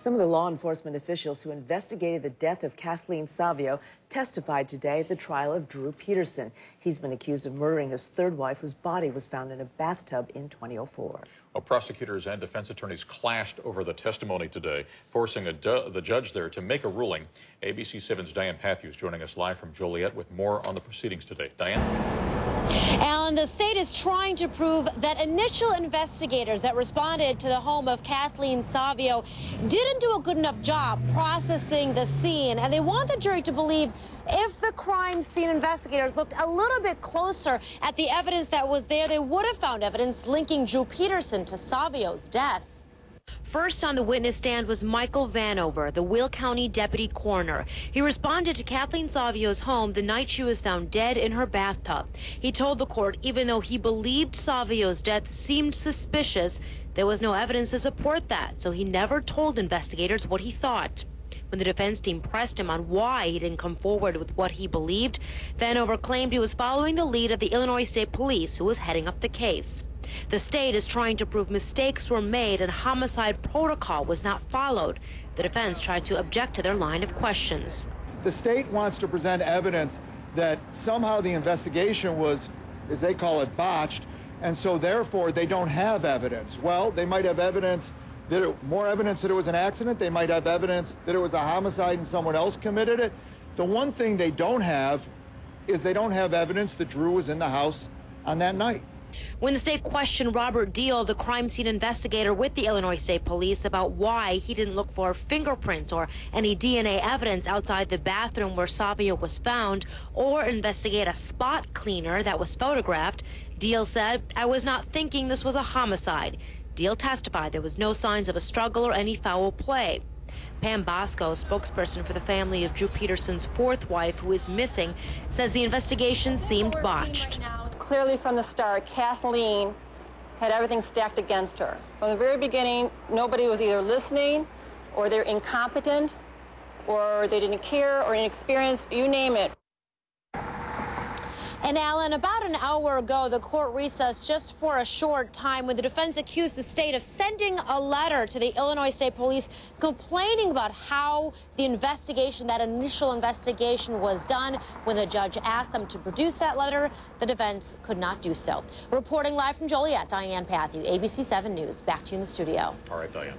Some of the law enforcement officials who investigated the death of Kathleen Savio testified today at the trial of Drew Peterson. He's been accused of murdering his third wife, whose body was found in a bathtub in 2004. Well, prosecutors and defense attorneys clashed over the testimony today, forcing the judge there to make a ruling. ABC 7's Diane Matthews joining us live from Joliet with more on the proceedings today. Diane? And the state is trying to prove that initial investigators that responded to the home of Kathleen Savio didn't do a good enough job processing the scene. And they want the jury to believe if the crime scene investigators looked a little bit closer at the evidence that was there, they would have found evidence linking Drew Peterson to Savio's death. First on the witness stand was Michael Vanover, the Will County deputy coroner. He responded to Kathleen Savio's home the night she was found dead in her bathtub. He told the court even though he believed Savio's death seemed suspicious, there was no evidence to support that, so he never told investigators what he thought. When the defense team pressed him on why he didn't come forward with what he believed, Vanover claimed he was following the lead of the Illinois State Police, who was heading up the case. The state is trying to prove mistakes were made and homicide protocol was not followed. The defense tried to object to their line of questions. The state wants to present evidence that somehow the investigation was, as they call it, botched, and so therefore they don't have evidence. Well, they might have evidence more evidence that it was an accident. They might have evidence that it was a homicide and someone else committed it. The one thing they don't have is they don't have evidence that Drew was in the house on that night. When the state questioned Robert Deal, the crime scene investigator with the Illinois State Police, about why he didn't look for fingerprints or any DNA evidence outside the bathroom where Savio was found, or investigate a spot cleaner that was photographed, Deal said, "I was not thinking this was a homicide." Deal testified there was no signs of a struggle or any foul play. Pam Bosco, spokesperson for the family of Drew Peterson's fourth wife, who is missing, says the investigation seemed botched. Clearly from the start, Kathleen had everything stacked against her. From the very beginning, nobody was either listening, or they're incompetent, or they didn't care, or inexperienced, you name it. And Alan, about an hour ago, the court recessed just for a short time when the defense accused the state of sending a letter to the Illinois State Police complaining about how the investigation, that initial investigation, was done. When the judge asked them to produce that letter, the defense could not do so. Reporting live from Joliet, Diane Matthews, ABC 7 News. Back to you in the studio. All right, Diane.